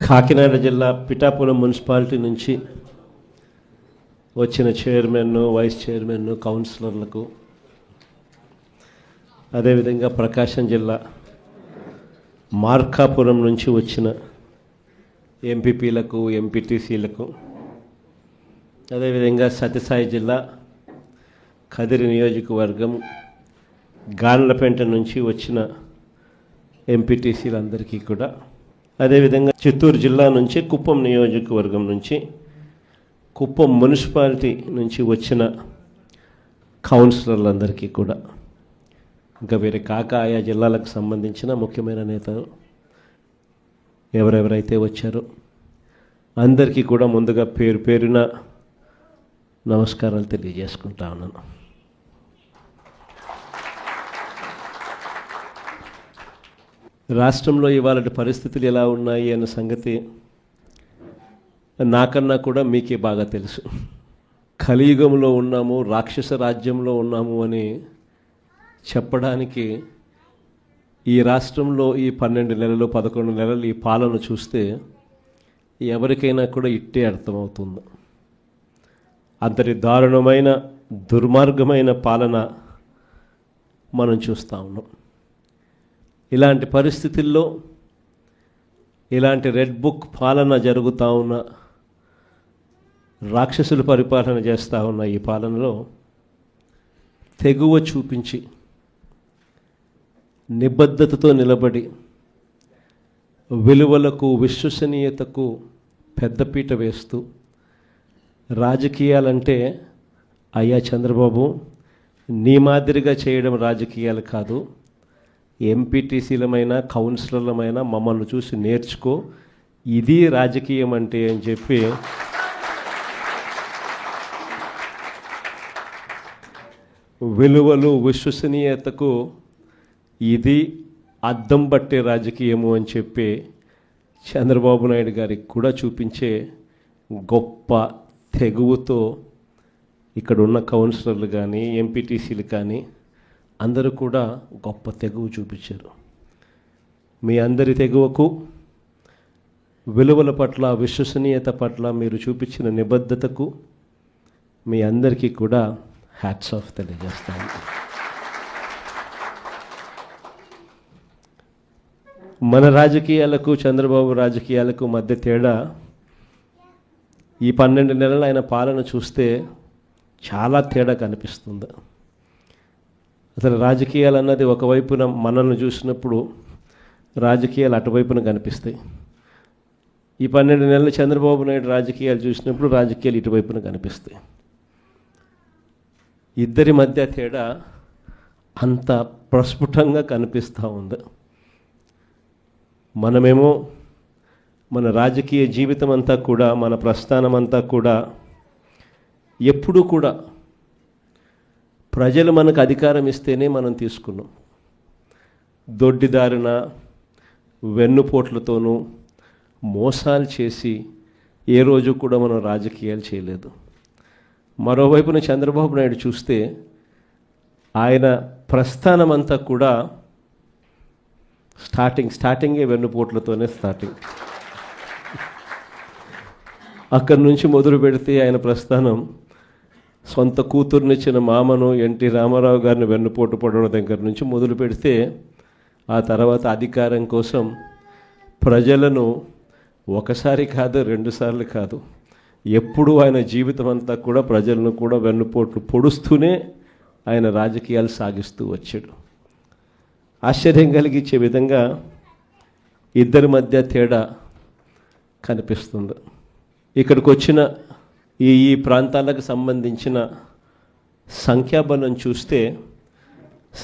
కాకినాడ జిల్లా పిఠాపురం మున్సిపాలిటీ నుంచి వచ్చిన చైర్మన్, వైస్ చైర్మన్, కౌన్సిలర్లకు, అదేవిధంగా ప్రకాశం జిల్లా మార్కాపురం నుంచి వచ్చిన ఎంపీపీలకు, ఎంపీటీసీలకు, అదేవిధంగా సత్యసాయి జిల్లా కదిరి నియోజకవర్గం గాన్లపేంట నుంచి వచ్చిన ఎంపీటీసీలందరికీ కూడా, అదేవిధంగా చిత్తూరు జిల్లా నుంచి కుప్పం నియోజకవర్గం నుంచి, కుప్పం మున్సిపాలిటీ నుంచి వచ్చిన కౌన్సిలర్లందరికీ కూడా, ఇంకా వేరే ఆయా జిల్లాలకు సంబంధించిన ముఖ్యమైన నేతలు ఎవరెవరైతే వచ్చారో అందరికీ కూడా ముందుగా పేరు పేరున నమస్కారాలు తెలియజేసుకుంటా ఉన్నాను. రాష్ట్రంలో ఇవాళ పరిస్థితులు ఎలా ఉన్నాయి అన్న సంగతి నాకన్నా కూడా మీకే బాగా తెలుసు. కలియుగంలో ఉన్నాము, రాక్షస రాజ్యంలో ఉన్నాము అని చెప్పడానికి ఈ రాష్ట్రంలో ఈ 12 నెలలు 11 నెలలు ఈ పాలన చూస్తే ఎవరికైనా కూడా ఇట్టే అర్థమవుతుంది. అంతటి దారుణమైన దుర్మార్గమైన పాలన మనం చూస్తూ ఉన్నాం. ఇలాంటి పరిస్థితుల్లో, ఇలాంటి రెడ్ బుక్ పాలన జరుగుతూ ఉన్న, రాక్షసులు పరిపాలన చేస్తూ ఉన్న ఈ పాలనలో తెగువ చూపించి నిబద్ధతతో నిలబడి విలువలకు, విశ్వసనీయతకు పెద్దపీట వేస్తూ, రాజకీయాలంటే అయ్యా చంద్రబాబు నీ మాదిరిగా చేయడం రాజకీయాలు కాదు, ఎంపీటీసీలమైనా కౌన్సిలర్లమైనా మమ్మల్ని చూసి నేర్చుకో, ఇది రాజకీయం అంటే అని చెప్పి విలువలు, విశ్వసనీయతకు ఇది అద్దం పట్టే రాజకీయము అని చెప్పి చంద్రబాబు నాయుడు గారికి కూడా చూపించే గొప్ప తెగువతో ఇక్కడ ఉన్న కౌన్సిలర్లు కానీ, ఎంపీటీసీలు కానీ అందరూ కూడా గొప్ప తెగువ చూపించారు. మీ అందరి తెగువకు, విలువల పట్ల, విశ్వసనీయత పట్ల మీరు చూపించిన నిబద్ధతకు మీ అందరికీ కూడా హ్యాట్స్ ఆఫ్ తెలియజేస్తాను. మన రాజకీయాలకు, చంద్రబాబు రాజకీయాలకు మధ్య తేడా ఈ 12 నెలలు ఆయన పాలన చూస్తే చాలా తేడా కనిపిస్తుంది. అసలు రాజకీయాలు అన్నది ఒకవైపున మనల్ని చూసినప్పుడు రాజకీయాలు అటువైపున కనిపిస్తాయి. ఈ 12 నెలలు చంద్రబాబు నాయుడు రాజకీయాలు చూసినప్పుడు రాజకీయాలు ఇటువైపున కనిపిస్తాయి. ఇద్దరి మధ్య తేడా అంత ప్రస్ఫుటంగా కనిపిస్తూ ఉంది. మనమేమో మన రాజకీయ జీవితం అంతా కూడా, మన ప్రస్థానం అంతా కూడా ఎప్పుడూ కూడా ప్రజలు మనకు అధికారం ఇస్తేనే మనం తీసుకున్నాం. దొడ్డిదారిన, వెన్నుపోట్లతోనూ మోసాలు చేసి ఏ రోజు కూడా మనం రాజకీయాలు చేయలేదు. మరోవైపున చంద్రబాబు నాయుడు చూస్తే ఆయన ప్రస్థానం అంతా కూడా స్టార్టింగే వెన్నుపోట్లతోనే స్టార్టింగ్. అక్కడి నుంచి మొదలు పెడితే ఆయన ప్రస్థానం సొంత కూతుర్నిచ్చిన మామను ఎన్టీ రామారావు గారిని వెన్నుపోటు పడడం దగ్గర నుంచి మొదలు పెడితే, ఆ తర్వాత అధికారం కోసం ప్రజలను ఒకసారి కాదు, 2 సార్లు కాదు, ఎప్పుడూ ఆయన జీవితం అంతా కూడా ప్రజలను కూడా వెన్నుపోట్లు పొడుస్తూనే ఆయన రాజకీయాలు సాగిస్తూ వచ్చాడు. ఆశ్చర్యం కలిగించే విధంగా ఇద్దరి మధ్య తేడా కనిపిస్తుంది. ఇక్కడికి వచ్చిన ఈ ప్రాంతాలకు సంబంధించిన సంఖ్యాబలం చూస్తే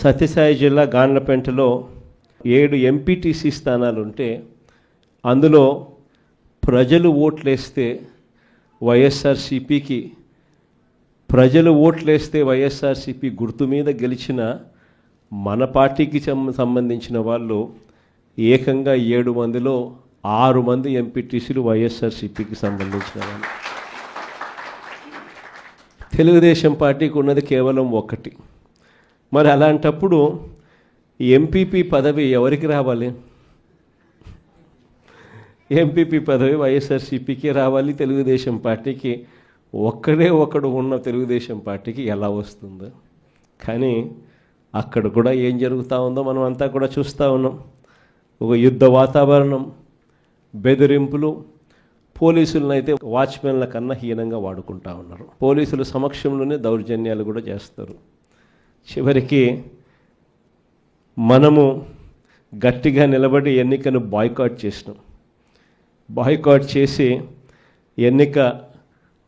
సత్యసాయి జిల్లా గాన్లపేంటలో 7 ఎంపీటీసీ స్థానాలు ఉంటే, అందులో ప్రజలు ఓట్లేస్తే వైఎస్ఆర్సీపీకి, ప్రజలు ఓట్లేస్తే వైఎస్ఆర్సీపీ గుర్తు మీద గెలిచిన మన పార్టీకి సంబంధించిన వాళ్ళు ఏకంగా 7 మందిలో 6 మంది ఎంపీటీసీలు వైఎస్ఆర్సీపీకి సంబంధించిన వాళ్ళు. తెలుగుదేశం పార్టీకి ఉన్నది కేవలం 1. మరి అలాంటప్పుడు ఎంపీపీ పదవి ఎవరికి రావాలి? ఎంపీపీ పదవి వైఎస్ఆర్సీపీకి రావాలి, తెలుగుదేశం పార్టీకి ఒక్కడే ఒకడు ఉన్న తెలుగుదేశం పార్టీకి ఎలా వస్తుందో. కానీ అక్కడ కూడా ఏం జరుగుతూ ఉందో మనం అంతా కూడా చూస్తూ ఉన్నాం. ఒక యుద్ధ వాతావరణం, బెదిరింపులు, పోలీసులను అయితే వాచ్మెన్ల కన్నా హీనంగా వాడుకుంటూ ఉన్నారు. పోలీసుల సమక్షంలోనే దౌర్జన్యాలు కూడా చేస్తారు. చివరికి మనము గట్టిగా నిలబడి ఎన్నికను బాయ్కాట్ చేసినాం. బాయ్కాట్ చేసి ఎన్నిక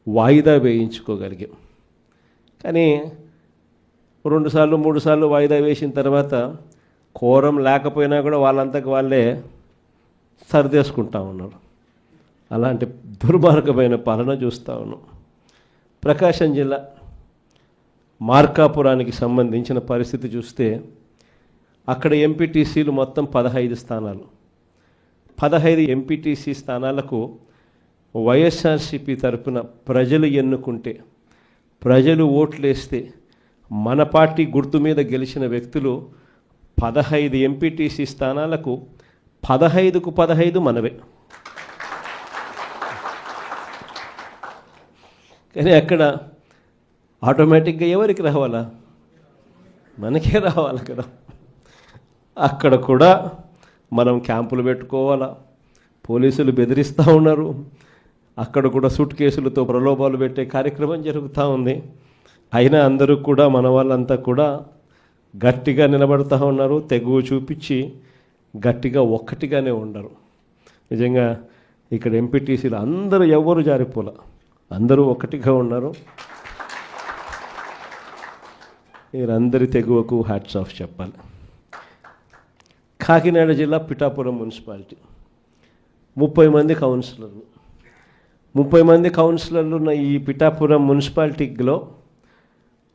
వాయిదా వేయించుకోగలిగాం. కానీ 2 సార్లు 3 సార్లు వాయిదా వేసిన తర్వాత కోరం లేకపోయినా కూడా వాళ్ళంతకు వాళ్ళే సర్దేసుకుంటా ఉన్నారు. అలాంటి దుర్మార్గమైన పాలన చూస్తూ ఉన్నాం. ప్రకాశం జిల్లా మార్కాపురానికి సంబంధించిన పరిస్థితి చూస్తే అక్కడ ఎంపీటీసీలు మొత్తం 15 స్థానాలు. 15 ఎంపీటీసీ స్థానాలకు వైఎస్ఆర్సీపీ తరపున ప్రజలు ఎన్నుకుంటే, ప్రజలు ఓట్లేస్తే మన పార్టీ గుర్తు మీద గెలిచిన వ్యక్తులు 15 ఎంపీటీసీ స్థానాలకు 15కు 15 మనవే. కానీ అక్కడ ఆటోమేటిక్గా ఎవరికి రావాలా? మనకే రావాలి కదా. అక్కడ కూడా మనం క్యాంపులు పెట్టుకోవాలా, పోలీసులు బెదిరిస్తూ ఉన్నారు. అక్కడ కూడా సూట్ కేసులతో ప్రలోభాలు పెట్టే కార్యక్రమం జరుగుతూ ఉంది. అయినా అందరూ కూడా మన వాళ్ళంతా కూడా గట్టిగా నిలబడుతూ ఉన్నారు. తెగువ చూపించి గట్టిగా ఒక్కటిగానే ఉండరు. నిజంగా ఇక్కడ ఎంపీటీసీలు అందరూ ఎవరు జారిపోలా, అందరూ ఒకటిగా ఉన్నారు. వీరందరి తెగువకు హ్యాట్స్ ఆఫ్ చెప్పాలి. కాకినాడ జిల్లా పిఠాపురం మున్సిపాలిటీ 30 మంది కౌన్సిలర్లు. 30 మంది కౌన్సిలర్లు ఉన్న ఈ పిఠాపురం మున్సిపాలిటీలో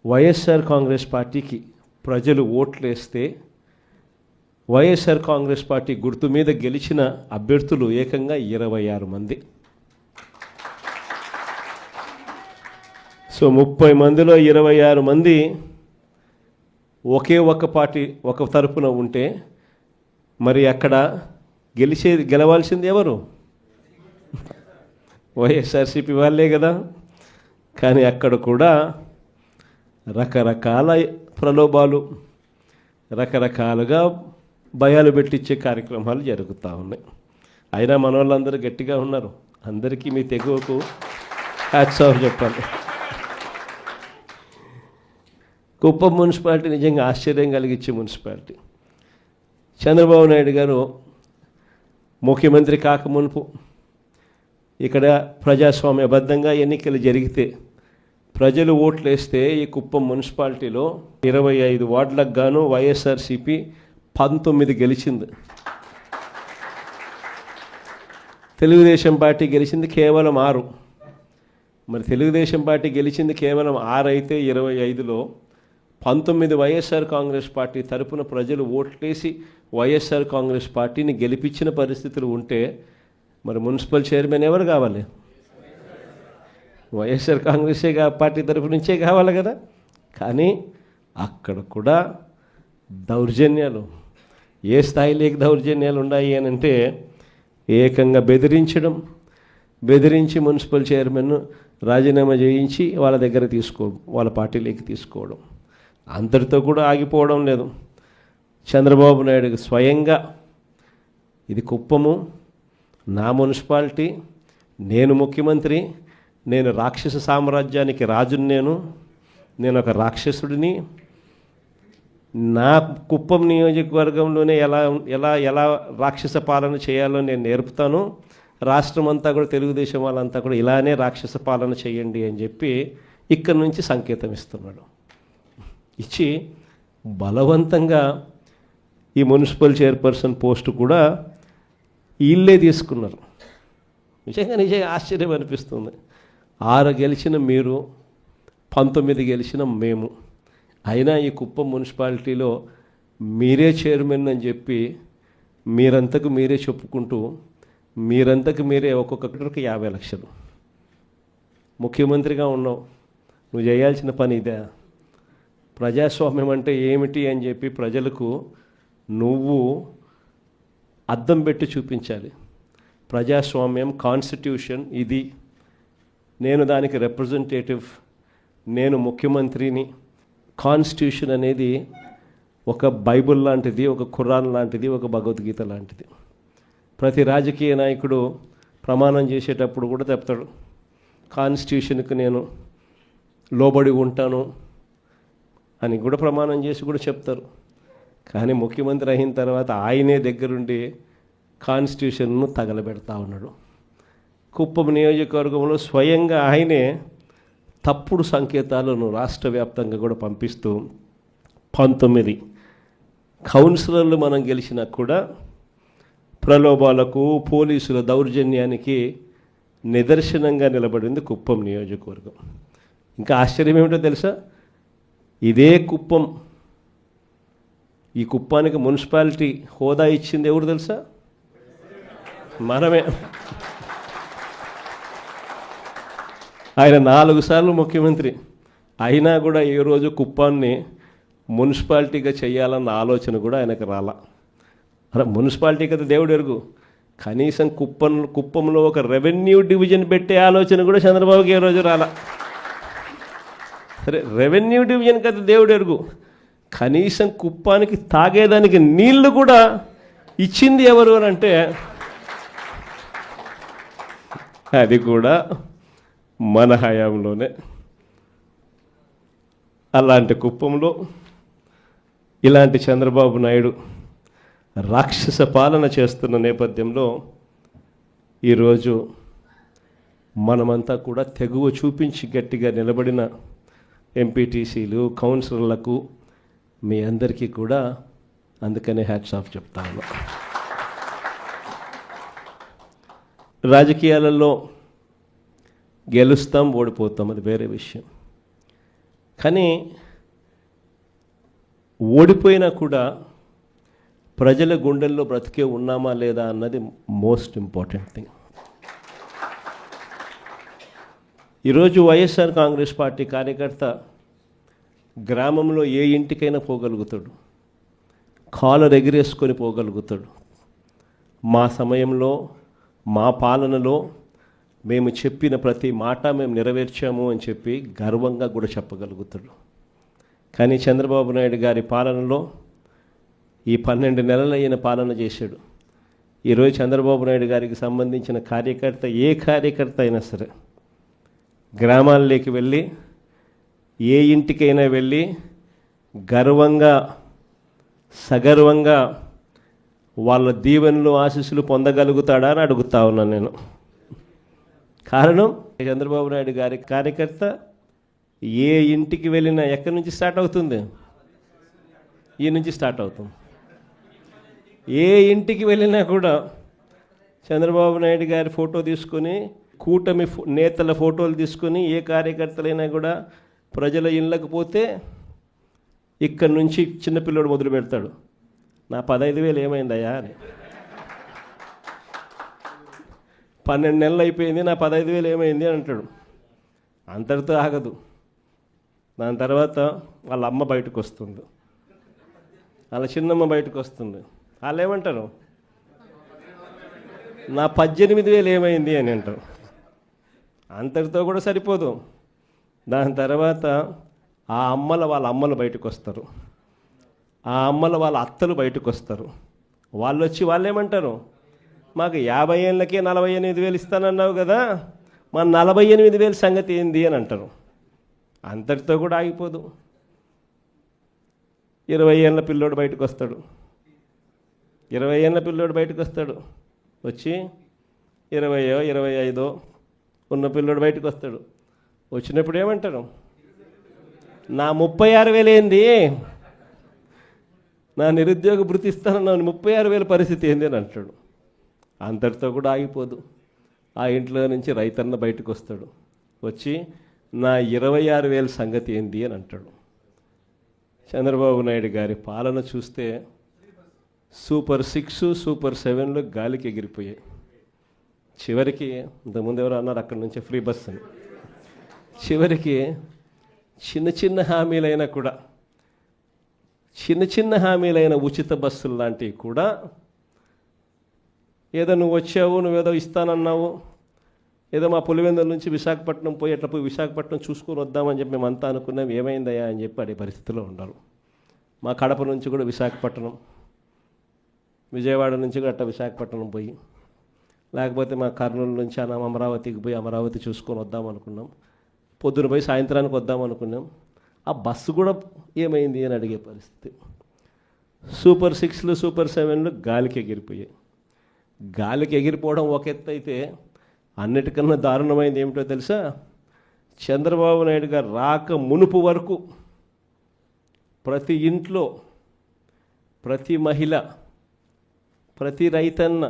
వైఎస్ఆర్ కాంగ్రెస్ పార్టీకి ప్రజలు ఓట్లేస్తే వైఎస్ఆర్ కాంగ్రెస్ పార్టీ గుర్తు మీద గెలిచిన అభ్యర్థులు ఏకంగా 26 మంది. సో 30 మందిలో 26 మంది ఒకే ఒక పార్టీ ఒక తరపున ఉంటే మరి అక్కడ గెలవాల్సింది ఎవరు? వైఎస్ఆర్సీపీ వాళ్ళే కదా. కానీ అక్కడ కూడా రకరకాల ప్రలోభాలు, రకరకాలుగా భయాలు పెట్టించే కార్యక్రమాలు జరుగుతూ ఉన్నాయి. అయినా మన వాళ్ళందరూ గట్టిగా ఉన్నారు. అందరికీ మీ తెగువకు హ్యాట్స్ ఆఫ్ చెప్పాలి. కుప్పం మున్సిపాలిటీ నిజంగా ఆశ్చర్యం కలిగించే మున్సిపాలిటీ. చంద్రబాబు నాయుడు గారు ముఖ్యమంత్రి కాకమునుపు ఇక్కడ ప్రజాస్వామ్యబద్ధంగా ఎన్నికలు జరిగితే ప్రజలు ఓట్లు వేస్తే ఈ కుప్పం మున్సిపాలిటీలో 25 వార్డులకు గాను వైఎస్ఆర్సీపీ 19 గెలిచింది. తెలుగుదేశం పార్టీ గెలిచింది కేవలం 6. మరి తెలుగుదేశం పార్టీ గెలిచింది కేవలం 6 అయితే 25లో 19 వైఎస్ఆర్ కాంగ్రెస్ పార్టీ తరపున ప్రజలు ఓట్లేసి వైఎస్ఆర్ కాంగ్రెస్ పార్టీని గెలిపించిన పరిస్థితులు ఉంటే మరి మున్సిపల్ చైర్మన్ ఎవరు కావాలి? వైఎస్ఆర్ కాంగ్రెసే పార్టీ తరపు నుంచే కావాలి కదా. కానీ అక్కడ కూడా దౌర్జన్యాలు, ఏ స్థాయిలోకి దౌర్జన్యాలు ఉన్నాయి అని అంటే ఏకంగా బెదిరించి మున్సిపల్ చైర్మన్ రాజీనామా చేయించి వాళ్ళ దగ్గర వాళ్ళ పార్టీలోకి తీసుకోవడం. అంతటితో కూడా ఆగిపోవడం లేదు. చంద్రబాబు నాయుడు స్వయంగా ఇది కుప్పము నా మున్సిపాలిటీ, నేను ముఖ్యమంత్రి, నేను రాక్షస సామ్రాజ్యానికి రాజుని, నేను ఒక రాక్షసుడిని, నా కుప్పం నియోజకవర్గంలోనే ఎలా రాక్షస పాలన చేయాలో నేను నేర్పుతాను, రాష్ట్రం అంతా కూడా తెలుగుదేశం వాళ్ళంతా కూడా ఇలానే రాక్షస పాలన చేయండి అని చెప్పి ఇక్కడి నుంచి సంకేతం ఇస్తున్నాడు. ఇచ్చి బలవంతంగా ఈ మున్సిపల్ చైర్పర్సన్ పోస్టు కూడా వీళ్ళే తీసుకున్నారు. నిజంగా ఆశ్చర్యం అనిపిస్తుంది. 6 గెలిచిన మీరు, 19 గెలిచిన మేము, అయినా ఈ కుప్పం మున్సిపాలిటీలో మీరే చైర్మన్ అని చెప్పి మీరంతకు మీరే చెప్పుకుంటూ మీరంతకు మీరే ఒక్కొక్కరికి 50 లక్షలు. ముఖ్యమంత్రిగా ఉన్నావు, నువ్వు చేయాల్సిన పని ఇదే. ప్రజాస్వామ్యం అంటే ఏమిటి అని చెప్పి ప్రజలకు నువ్వు అద్దం పెట్టి చూపించాలి. ప్రజాస్వామ్యం, కాన్స్టిట్యూషన్ ఇది, నేను దానికి రిప్రజెంటేటివ్, నేను ముఖ్యమంత్రిని. కాన్స్టిట్యూషన్ అనేది ఒక బైబిల్ లాంటిది, ఒక ఖురాన్ లాంటిది, ఒక భగవద్గీత లాంటిది. ప్రతి రాజకీయ నాయకుడు ప్రమాణం చేసేటప్పుడు కూడా చెప్తాడు, కాన్స్టిట్యూషన్కి నేను లోబడి ఉంటాను అని కూడా ప్రమాణం చేసి కూడా చెప్తారు. కానీ ముఖ్యమంత్రి అయిన తర్వాత ఆయనే దగ్గరుండి కాన్స్టిట్యూషన్ను తగలబెడతా ఉన్నాడు. కుప్పం నియోజకవర్గంలో స్వయంగా ఆయనే తప్పుడు సంకేతాలను రాష్ట్ర వ్యాప్తంగా కూడా పంపిస్తూ 19 కౌన్సిలర్లు మనం గెలిచినా కూడా ప్రలోభాలకు, పోలీసుల దౌర్జన్యానికి నిదర్శనంగా నిలబడింది కుప్పం నియోజకవర్గం. ఇంకా ఆశ్చర్యం ఏమిటో తెలుసా, ఇదే కుప్పం, ఈ కుప్పానికి మున్సిపాలిటీ హోదా ఇచ్చింది ఎవరు తెలుసా? మనమే. ఆయన 4 సార్లు ముఖ్యమంత్రి అయినా కూడా ఏ రోజు కుప్పాన్ని మున్సిపాలిటీగా చేయాలన్న ఆలోచన కూడా ఆయనకు రాలా. అరే మున్సిపాలిటీ కదా దేవుడు ఎరుగు, కనీసం కుప్పంలో ఒక రెవెన్యూ డివిజన్ పెట్టే ఆలోచన కూడా చంద్రబాబుకి ఏ రోజు రాలా. సరే రెవెన్యూ డివిజన్ కదా దేవుడు ఎరుగు, కనీసం కుప్పానికి తాగేదానికి నీళ్లు కూడా ఇచ్చింది ఎవరు అని అంటే అది కూడా మన హయాంలోనే. అలాంటి కుప్పంలో ఇలాంటి చంద్రబాబు నాయుడు రాక్షస పాలన చేస్తున్న నేపథ్యంలో ఈరోజు మనమంతా కూడా తెగువ చూపించి గట్టిగా నిలబడిన ఎంపీటీసీలు, కౌన్సిలర్లకు మీ అందరికీ కూడా అందుకనే హ్యాట్స్ ఆఫ్ చెప్తాను. రాజకీయాలలో గెలుస్తాం, ఓడిపోతాం, అది వేరే విషయం. కానీ ఓడిపోయినా కూడా ప్రజల గుండెల్లో బ్రతికే ఉన్నామా లేదా అన్నది మోస్ట్ ఇంపార్టెంట్ థింగ్. ఈరోజు వైఎస్ఆర్ కాంగ్రెస్ పార్టీ కార్యకర్త గ్రామంలో ఏ ఇంటికైనా పోగలుగుతాడు, కాలర్ ఎగిరేసుకొని పోగలుగుతాడు. మా సమయంలో, మా పాలనలో మేము చెప్పిన ప్రతి మాట మేము నెరవేర్చాము అని చెప్పి గర్వంగా కూడా చెప్పగలుగుతాడు. కానీ చంద్రబాబు నాయుడు గారి పాలనలో ఈ 12 నెలలైన పాలన చేశాడు. ఈరోజు చంద్రబాబు నాయుడు గారికి సంబంధించిన కార్యకర్త, ఏ కార్యకర్త అయినా సరే గ్రామాల్లోకి వెళ్ళి ఏ ఇంటికైనా వెళ్ళి గర్వంగా, సగర్వంగా వాళ్ళ దీవెనలు, ఆశీస్సులు పొందగలుగుతాడా అని అడుగుతా ఉన్నాను నేను. కారణం చంద్రబాబు నాయుడు గారి కార్యకర్త ఏ ఇంటికి వెళ్ళినా ఎక్కడి నుంచి స్టార్ట్ అవుతుంది? ఈ నుంచి స్టార్ట్ అవుతుంది. ఏ ఇంటికి వెళ్ళినా కూడా చంద్రబాబు నాయుడు గారి ఫోటో తీసుకొని, కూటమి నేతల ఫోటోలు తీసుకొని, ఏ కార్యకర్తలైనా కూడా ప్రజల ఇళ్ళకు పోతే ఇక్కడి నుంచి చిన్నపిల్లడు మొదలు పెడతాడు, నా 15,000 ఏమైందయ్యా అని. 12 నెలలు అయిపోయింది, నా 15,000 ఏమైంది అని అంటాడు. అంతటితో ఆగదు. దాని తర్వాత వాళ్ళ అమ్మ బయటకు వస్తుంది, వాళ్ళ చిన్నమ్మ బయటకు వస్తుంది. వాళ్ళు ఏమంటారు? నా 18,000 ఏమైంది అని అంటారు. అంతటితో కూడా సరిపోదు. దాని తర్వాత ఆ అమ్మల వాళ్ళ అమ్మలు బయటకు వస్తారు, ఆ అమ్మల వాళ్ళ అత్తలు బయటకు వస్తారు. వాళ్ళు వచ్చి వాళ్ళు ఏమంటారు? మాకు 50 ఏళ్ళకే 48,000 ఇస్తానన్నావు కదా, మా 48,000 సంగతి ఏంది అని అంటారు. అంతటితో కూడా ఆగిపోదు. 20 ఏళ్ళ పిల్లోడు బయటకు వస్తాడు, 20 ఏళ్ళ పిల్లోడు బయటకు వస్తాడు. వచ్చి 20, 25 ఉన్న పిల్లోడు బయటకు వస్తాడు. వచ్చినప్పుడు ఏమంటారు? నా 36,000 ఏంది, నా నిరుద్యోగ భృతి ఇస్తానన్నాను, 36,000 పరిస్థితి ఏంది అని అంటాడు. అంతటితో కూడా ఆగిపోదు. ఆ ఇంట్లో నుంచి రైతన్న బయటకు వస్తాడు. వచ్చి నా 26,000 సంగతి ఏంది అని అంటాడు. చంద్రబాబు నాయుడు గారి పాలన చూస్తే సూపర్ 6, సూపర్ 7లో గాలికి ఎగిరిపోయాయి. చివరికి ఇంతకుముందు ఎవరు అన్నారు అక్కడి నుంచి ఫ్రీ బస్ అని, చివరికి చిన్న చిన్న హామీలైనా కూడా, చిన్న చిన్న హామీలైన ఉచిత బస్సులు లాంటివి కూడా ఏదో నువ్వు వచ్చావు, నువ్వేదో ఇస్తానన్నావు, ఏదో మా పులివెందుల నుంచి విశాఖపట్నం పోయి అట్లా పోయి విశాఖపట్నం చూసుకొని వద్దామని చెప్పి మేమంతా అనుకున్నాం, ఏమైందయ్యా అని చెప్పి అడే పరిస్థితిలో ఉన్నారు. మా కడప నుంచి కూడా విశాఖపట్నం, విజయవాడ నుంచి కూడా అట్లా విశాఖపట్నం పోయి, లేకపోతే మా కర్నూలు నుంచి అమరావతికి పోయి అమరావతి చూసుకొని వద్దాం అనుకున్నాం. పొద్దున పోయి సాయంత్రానికి వద్దాం అనుకున్నాం. ఆ బస్సు కూడా ఏమైంది అని అడిగే పరిస్థితి. సూపర్ 6లు సూపర్ 7లు గాలికి ఎగిరిపోయాయి. గాలికి ఎగిరిపోవడం ఒక ఎత్తు అయితే, అన్నిటికన్నా దారుణమైంది ఏమిటో తెలుసా? చంద్రబాబు నాయుడు గారు రాక మునుపు వరకు ప్రతి ఇంట్లో, ప్రతి మహిళ, ప్రతి రైతన్న,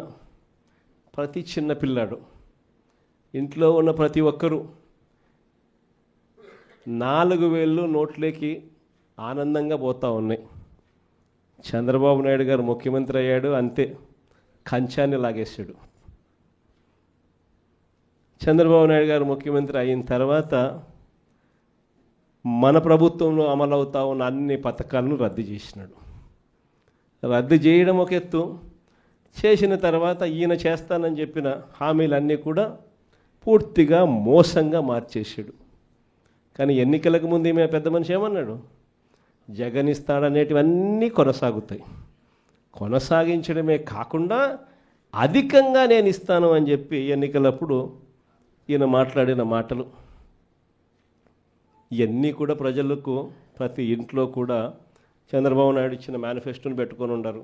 ప్రతి చిన్నపిల్లాడు, ఇంట్లో ఉన్న ప్రతి ఒక్కరూ 4,000 నోట్లోకి ఆనందంగా పోతూ ఉన్నాయి. చంద్రబాబు నాయుడు గారు ముఖ్యమంత్రి అయ్యాడు, అంతే, కంచాన్ని లాగేశాడు. చంద్రబాబు నాయుడు గారు ముఖ్యమంత్రి అయిన తర్వాత మన ప్రభుత్వంలో అమలవుతా ఉన్న అన్ని పథకాలను రద్దు చేసినాడు. రద్దు చేయడం ఒక ఎత్తు, చేసిన తర్వాత ఈయన చేస్తానని చెప్పిన హామీలన్నీ కూడా పూర్తిగా మోసంగా మార్చేసాడు. కానీ ఎన్నికలకు ముందు ఈమె పెద్ద మనిషి ఏమన్నాడు? జగన్ ఇస్తాడనేటివన్నీ కొనసాగుతాయి. కొనసాగించడమే కాకుండా అధికంగా నేను ఇస్తాను అని చెప్పి ఎన్నికలప్పుడు ఈయన మాట్లాడిన మాటలు ఇవన్నీ కూడా ప్రజలకు, ప్రతి ఇంట్లో కూడా చంద్రబాబు నాయుడు ఇచ్చిన మేనిఫెస్టోని పెట్టుకొని ఉండరు.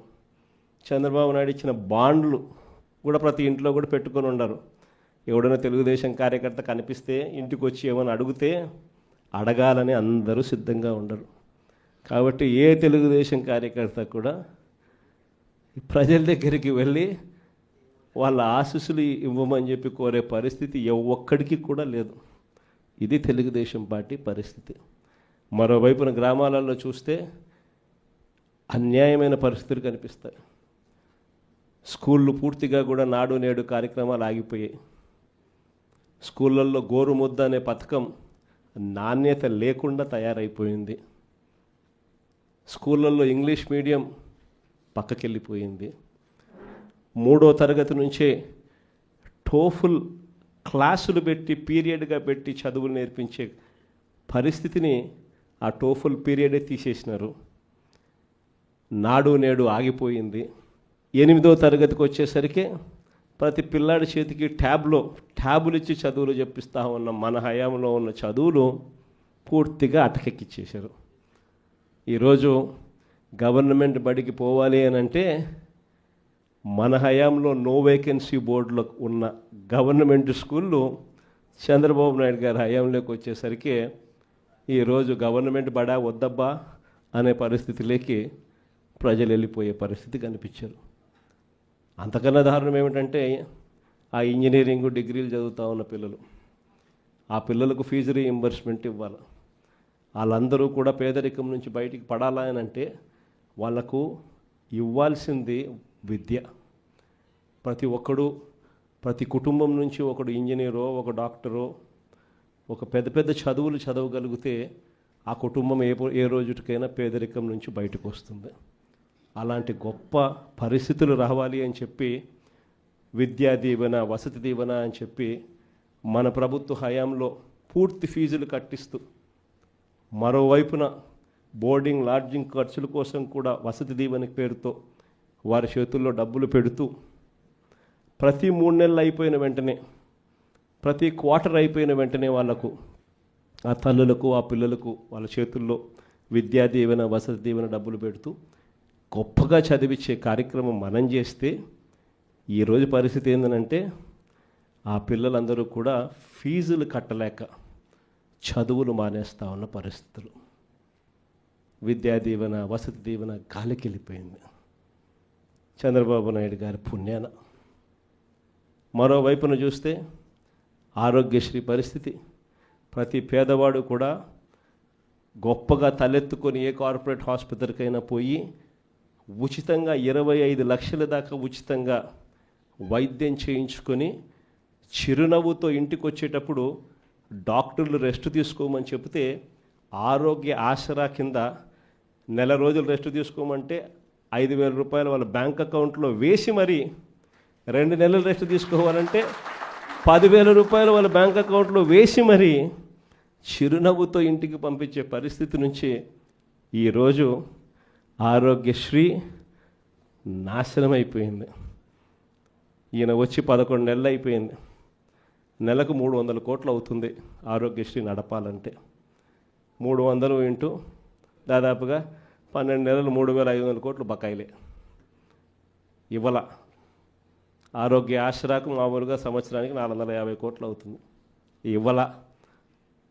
చంద్రబాబు నాయుడు ఇచ్చిన బాండ్లు కూడా ప్రతి ఇంట్లో కూడా పెట్టుకొని ఉండరు. ఎవడైనా తెలుగుదేశం కార్యకర్త కనిపిస్తే ఇంటికి వచ్చి ఏమైనా అడిగితే అడగాలని అందరూ సిద్ధంగా ఉండరు. కాబట్టి ఏ తెలుగుదేశం కార్యకర్త కూడా ప్రజల దగ్గరికి వెళ్ళి వాళ్ళ ఆశీస్సులు ఇవ్వమని చెప్పి కోరే పరిస్థితి ఒక్కడికి కూడా లేదు. ఇది తెలుగుదేశం పార్టీ పరిస్థితి. మరోవైపున గ్రామాలలో చూస్తే అన్యాయమైన పరిస్థితులు కనిపిస్తాయి. స్కూళ్ళు పూర్తిగా కూడా నాడు నేడు కార్యక్రమాలు ఆగిపోయాయి. స్కూళ్ళల్లో గోరుముద్ద అనే పథకం నాణ్యత లేకుండా తయారైపోయింది. స్కూళ్ళల్లో ఇంగ్లీష్ మీడియం పక్కకెళ్ళిపోయింది. 3వ తరగతి నుంచే టోఫుల్ క్లాసులు పెట్టి, పీరియడ్గా పెట్టి చదువులు నేర్పించే పరిస్థితిని ఆ టోఫుల్ పీరియడే తీసేసినారు. నాడు నేడు ఆగిపోయింది. 8వ తరగతికి వచ్చేసరికి ప్రతి పిల్లాడి చేతికి ట్యాబులు ఇచ్చి చదువులు చెప్పిస్తూ ఉన్న మన హయాంలో ఉన్న చదువులు పూర్తిగా అటకెక్కిచ్చేశారు. ఈరోజు గవర్నమెంట్ బడికి పోవాలి అని అంటే మన హయాంలో నో వేకెన్సీ బోర్డులో ఉన్న గవర్నమెంట్ స్కూళ్ళు చంద్రబాబు నాయుడు గారి హయాంలోకి వచ్చేసరికి ఈరోజు గవర్నమెంట్ బడా వద్దబ్బా అనే పరిస్థితిలోకి ప్రజలు వెళ్ళిపోయే పరిస్థితి కనిపించారు. అంతకన్నా దారుణం ఏమిటంటే ఆ ఇంజనీరింగ్ డిగ్రీలు చదువుతూ ఉన్న పిల్లలు, ఆ పిల్లలకు ఫీజు రీయింబర్స్మెంట్ ఇవ్వాలి. వాళ్ళందరూ కూడా పేదరికం నుంచి బయటికి పడాలా అని అంటే వాళ్ళకు ఇవ్వాల్సింది విద్య. ప్రతి ఒక్కడు, ప్రతి కుటుంబం నుంచి ఒకడు ఇంజనీరో, ఒక డాక్టరో, ఒక పెద్ద పెద్ద చదువులు చదవగలిగితే ఆ కుటుంబం ఏ రోజుకైనా పేదరికం నుంచి బయటకు వస్తుంది. అలాంటి గొప్ప పరిస్థితులు రావాలి అని చెప్పి విద్యా దీవెన, వసతి దీవెన అని చెప్పి మన ప్రభుత్వ హయాంలో పూర్తి ఫీజులు కట్టిస్తూ, మరోవైపున బోర్డింగ్ లాడ్జింగ్ ఖర్చుల కోసం కూడా వసతి దీవెన పేరుతో వారి చేతుల్లో డబ్బులు పెడుతూ ప్రతి 3 నెలలు అయిపోయిన వెంటనే, ప్రతి క్వార్టర్ అయిపోయిన వెంటనే వాళ్లకు, ఆ తల్లులకు, ఆ పిల్లలకు వాళ్ళ చేతుల్లో విద్యా దీవెన, వసతి దీవెన డబ్బులు పెడుతూ గొప్పగా చదివించే కార్యక్రమం మనం చేస్తే ఈరోజు పరిస్థితి ఏంటంటే ఆ పిల్లలందరూ కూడా ఫీజులు కట్టలేక చదువులు మానేస్తూ ఉన్న పరిస్థితులు. విద్యా దీవెన, వసతి దీవెన గాలికి వెళ్ళిపోయింది చంద్రబాబు నాయుడు గారి పుణ్యాన. మరోవైపున చూస్తే ఆరోగ్యశ్రీ పరిస్థితి, ప్రతి పేదవాడు కూడా గొప్పగా తలెత్తుకొని ఏ కార్పొరేట్ హాస్పిటల్కైనా పోయి ఉచితంగా 25 లక్షల దాకా ఉచితంగా వైద్యం చేయించుకొని చిరునవ్వుతో ఇంటికి వచ్చేటప్పుడు డాక్టర్లు రెస్ట్ తీసుకోమని చెబితే ఆరోగ్య ఆసరా కింద నెల రోజులు రెస్ట్ తీసుకోమంటే 5,000 రూపాయలు వాళ్ళ బ్యాంక్ అకౌంట్లో వేసి మరీ 2 నెలలు రెస్ట్ తీసుకోవాలంటే 10,000 రూపాయలు వాళ్ళ బ్యాంక్ అకౌంట్లో వేసి మరి చిరునవ్వుతో ఇంటికి పంపించే పరిస్థితి నుంచి ఈరోజు ఆరోగ్యశ్రీ నాశనం అయిపోయింది. ఈయన వచ్చి 11 నెలలు అయిపోయింది. నెలకు 300 కోట్లు అవుతుంది ఆరోగ్యశ్రీ నడపాలంటే. 300 ఇంటూ దాదాపుగా 12 నెలలు 3,500 కోట్లు బకాయిలే. ఇవాళ ఆరోగ్య ఆశ్రాకు మామూలుగా సంవత్సరానికి 450 కోట్లు అవుతుంది. ఇవాళ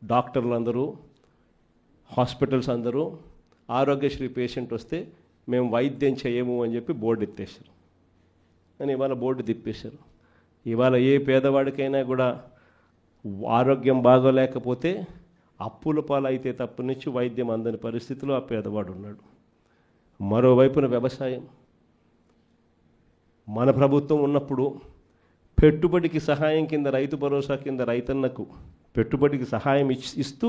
డాక్టర్లు అందరూ, హాస్పిటల్స్ అందరూ ఆరోగ్యశ్రీ పేషెంట్ వస్తే మేము వైద్యం చేయము అని చెప్పి బోర్డు ఎత్తేసారు. అని ఇవాళ బోర్డు తిప్పేశారు. ఇవాళ ఏ పేదవాడికైనా కూడా ఆరోగ్యం బాగోలేకపోతే అప్పుల పాలైతే తప్పనిచ్చి వైద్యం అందని పరిస్థితిలో ఆ పేదవాడు ఉన్నాడు. మరోవైపున వ్యవసాయం, మన ప్రభుత్వం ఉన్నప్పుడు పెట్టుబడికి సహాయం కింద, రైతు భరోసా కింద రైతన్నకు పెట్టుబడికి సహాయం ఇస్తూ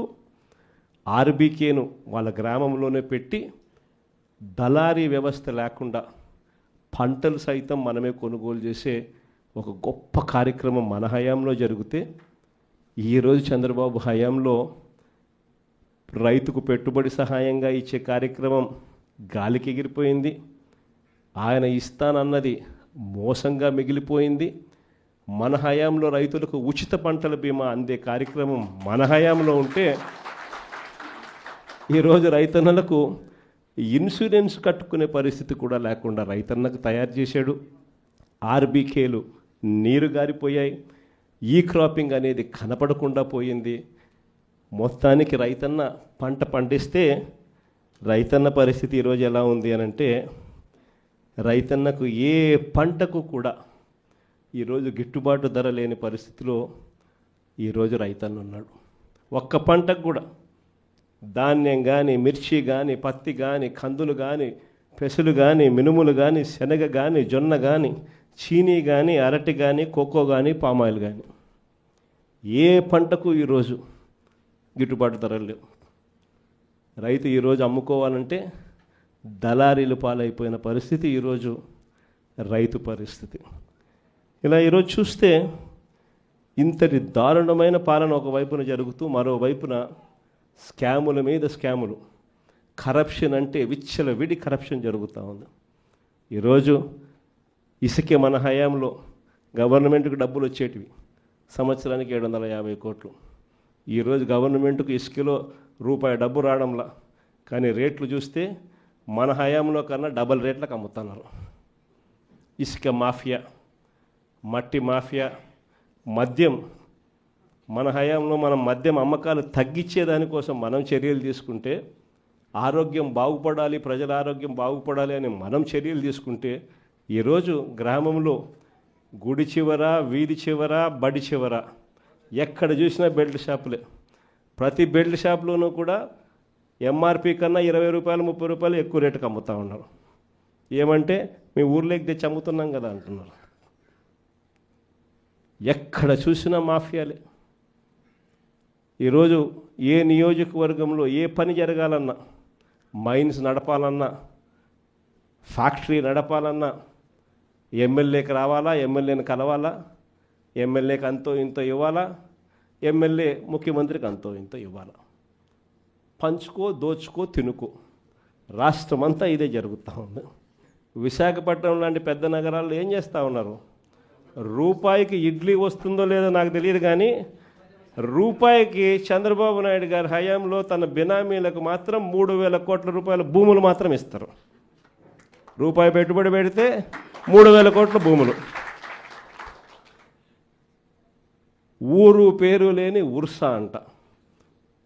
ఆర్బీకేను వాళ్ళ గ్రామంలోనే పెట్టి దళారీ వ్యవస్థ లేకుండా పంటలు సైతం మనమే కొనుగోలు చేసే ఒక గొప్ప కార్యక్రమం మన హయాంలో జరిగితే, ఈరోజు చంద్రబాబు హయాంలో రైతుకు పెట్టుబడి సహాయంగా ఇచ్చే కార్యక్రమం గాలికి ఎగిరిపోయింది. ఆయన ఇస్తానన్నది మోసంగా మిగిలిపోయింది. మన హయాంలో రైతులకు ఉచిత పంటల బీమా అందే కార్యక్రమం మన హయాంలో ఉంటే, ఈరోజు రైతన్నలకు ఇన్సూరెన్స్ కట్టుకునే పరిస్థితి కూడా లేకుండా రైతన్నకు తయారు చేశాడు. ఆర్బీకేలు నీరు గారిపోయాయి. ఈ క్రాపింగ్ అనేది కనపడకుండా పోయింది. మొత్తానికి రైతన్న పంట పండిస్తే రైతన్న పరిస్థితి ఈరోజు ఎలా ఉంది అని అంటే, రైతన్నకు ఏ పంటకు కూడా ఈరోజు గిట్టుబాటు ధర లేని పరిస్థితిలో ఈరోజు రైతన్న ఉన్నాడు. ఒక్క పంటకు కూడా ధాన్యం కానీ, మిర్చి కానీ, పత్తి కానీ, కందులు కానీ, పెసలు కానీ, మినుములు కానీ, శనగ కానీ, జొన్న కానీ, చీనీ కానీ, అరటి కానీ, కోకో కానీ, పామాయిల్ కానీ, ఏ పంటకు ఈరోజు గిట్టుబాటు ధరలు లేవు. రైతు ఈరోజు అమ్ముకోవాలంటే దళారీలు పాలైపోయిన పరిస్థితి ఈరోజు రైతు పరిస్థితి. ఇలా ఈరోజు చూస్తే ఇంతటి దారుణమైన పాలన ఒకవైపున జరుగుతూ మరోవైపున స్కాముల మీద స్కాములు, కరప్షన్ అంటే విచ్చలవిడి కరప్షన్ జరుగుతూ ఉంది. ఈరోజు ఇసుకే మన హయాంలో గవర్నమెంట్కి డబ్బులు వచ్చేటివి సంవత్సరానికి 750 కోట్లు. ఈరోజు గవర్నమెంట్కు ఇసుకలో రూపాయి డబ్బు రావడంలా, కానీ రేట్లు చూస్తే మన హయాంలో కన్నా డబల్ రేట్లకు అమ్ముతున్నారు. ఇసుక మాఫియా, మట్టి మాఫియా, మద్యం, మన హయాంలో మనం మద్యం అమ్మకాలు తగ్గించేదానికోసం మనం చర్యలు తీసుకుంటే, ఆరోగ్యం బాగుపడాలి, ప్రజల ఆరోగ్యం బాగుపడాలి అని మనం చర్యలు తీసుకుంటే, ఈరోజు గ్రామంలో గుడి చివర, వీధి చివర, బడి చివర ఎక్కడ చూసినా బెల్ట్ షాపులే. ప్రతి బెల్ట్ షాప్లోనూ కూడా ఎంఆర్పి కన్నా 20 రూపాయలు 30 రూపాయలు ఎక్కువ రేటుకి అమ్ముతూ ఉన్నారు. ఏమంటే మీ ఊర్లోకి తెచ్చి అమ్ముతున్నాం కదా అంటున్నారు. ఎక్కడ చూసినా మాఫియాలే. ఈరోజు ఏ నియోజకవర్గంలో ఏ పని జరగాలన్నా, మైన్స్ నడపాలన్నా, ఫ్యాక్టరీ నడపాలన్నా ఎమ్మెల్యేకి రావాలా, ఎమ్మెల్యేని కలవాలా, ఎమ్మెల్యేకి అంతో ఇంతో ఇవ్వాలా, ఎమ్మెల్యే ముఖ్యమంత్రికి అంతో ఇంతో ఇవ్వాలా. పంచుకో, దోచుకో, తినుకో. రాష్ట్రమంతా ఇదే జరుగుతూ ఉంది. విశాఖపట్నం లాంటి పెద్ద నగరాల్లో ఏం చేస్తూ ఉన్నారు? రూపాయికి ఇడ్లీ వస్తుందో లేదో నాకు తెలియదు, కానీ రూపాయికి చంద్రబాబు నాయుడు గారి హయాంలో తన బినామీలకు మాత్రం 3,000 కోట్ల రూపాయల భూములు మాత్రం ఇస్తారు. రూపాయి పెట్టుబడి పెడితే 3,000 కోట్ల భూములు. ఊరు పేరు లేని ఉర్సా అంట.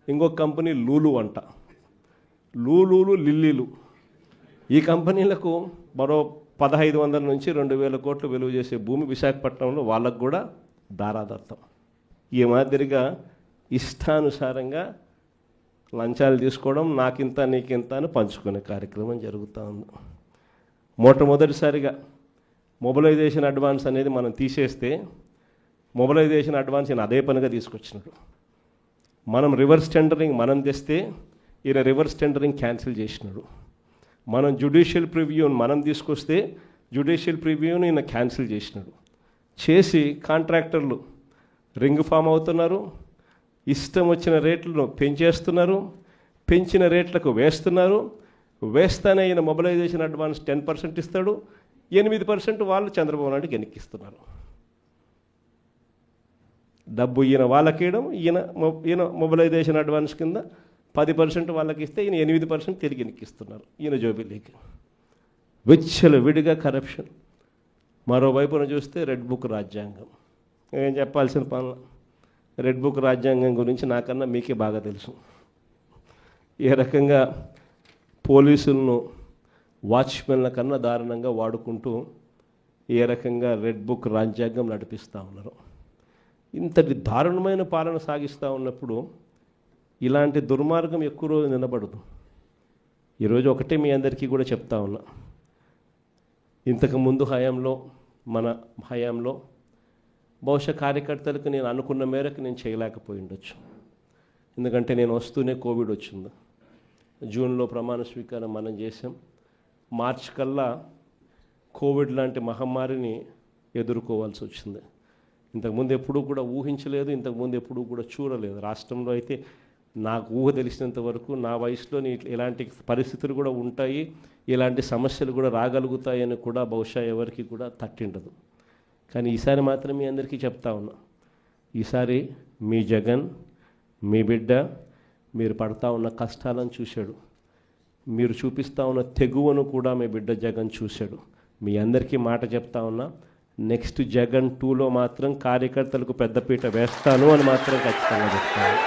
ఇంకొక కంపెనీ లూలు అంట. లూలులు, లిల్లీలు. ఈ కంపెనీలకు మరో 1,500 నుంచి 2,000 కోట్లు విలువ చేసే భూమి విశాఖపట్నంలో వాళ్ళకు కూడా దారాదత్తం. ఈ మాదిరిగా ఇష్టానుసారంగా లంచాలు తీసుకోవడం, నాకింత నీకింత అని పంచుకునే కార్యక్రమం జరుగుతూ ఉంది. మొట్టమొదటిసారిగా మొబిలైజేషన్ అడ్వాన్స్ అనేది మనం తీసేస్తే, మొబిలైజేషన్ అడ్వాన్స్ ఈయన అదే పనిగా తీసుకొచ్చినాడు. మనం రివర్స్ టెండరింగ్ మనం తెస్తే ఈయన రివర్స్ టెండరింగ్ క్యాన్సిల్ చేసినాడు. మనం జ్యుడిషియల్ ప్రివ్యూని మనం తీసుకొస్తే జ్యుడిషియల్ ప్రివ్యూని ఈయన క్యాన్సిల్ చేసినాడు. చేసి కాంట్రాక్టర్లు రింగ్ ఫామ్ అవుతున్నారు, ఇష్టం వచ్చిన రేట్లను పెంచేస్తున్నారు, పెంచిన రేట్లకు వేస్తున్నారు. వేస్తానే ఈయన మొబిలైజేషన్ అడ్వాన్స్ 10% ఇస్తాడు, 8% వాళ్ళు చంద్రబాబు నాయుడుకి వెనక్కిస్తున్నారు. డబ్బు ఈయన వాళ్ళకేయడం, ఈయన మొబిలైజేషన్ అడ్వాన్స్ కింద 10% వాళ్ళకి ఇస్తే ఈయన 8% తిరిగి వెనక్కిస్తున్నారు ఈయన జోబిలీకి. విడిగా కరప్షన్. మరోవైపున చూస్తే రెడ్ బుక్ రాజ్యాంగం. ఏం చెప్పాల్సిన పనులు. రెడ్ బుక్ రాజ్యాంగం గురించి నాకన్నా మీకే బాగా తెలుసు. ఏ రకంగా పోలీసులను వాచ్మెన్ల కన్నా దారుణంగా వాడుకుంటూ ఏ రకంగా రెడ్ బుక్ రాజ్యాంగం నడిపిస్తూ ఉన్నారు. ఇంతటి దారుణమైన పాలన సాగిస్తూ ఉన్నప్పుడు ఇలాంటి దుర్మార్గం ఎక్కువ రోజు నిలబడదు. ఈరోజు ఒకటే మీ అందరికీ కూడా చెప్తా ఉన్నా, ఇంతకుముందు హయాంలో మన హయాంలో బహుశా కార్యకర్తలకు నేను అనుకున్న మేరకు నేను చేయలేకపోయి ఉండొచ్చు. ఎందుకంటే నేను వస్తూనే కోవిడ్ వచ్చింది. జూన్లో ప్రమాణ స్వీకారం మనం చేసాం. మార్చి కల్లా కోవిడ్ లాంటి మహమ్మారిని ఎదుర్కోవాల్సి వచ్చింది. ఇంతకుముందు ఎప్పుడూ కూడా ఊహించలేదు, ఇంతకుముందు ఎప్పుడూ కూడా చూడలేదు. రాష్ట్రంలో అయితే నాకు ఊహ తెలిసినంత వరకు నా వయసులో ఇలాంటి పరిస్థితులు కూడా ఉంటాయి, ఇలాంటి సమస్యలు కూడా రాగలుగుతాయని కూడా బహుశా ఎవరికి కూడా తట్టిండదు. కానీ ఈసారి మాత్రం మీ అందరికీ చెప్తా ఉన్నా, ఈసారి మీ జగన్, మీ బిడ్డ మీరు పడతా ఉన్న కష్టాలను చూశాడు, మీరు చూపిస్తూ ఉన్న తెగువను కూడా మీ బిడ్డ జగన్ చూశాడు. మీ అందరికీ మాట చెప్తా ఉన్నా, నెక్స్ట్ జగన్ 2లో మాత్రం కార్యకర్తలకు పెద్దపీట వేస్తాను అని మాత్రం ఖచ్చితంగా చెప్తాను.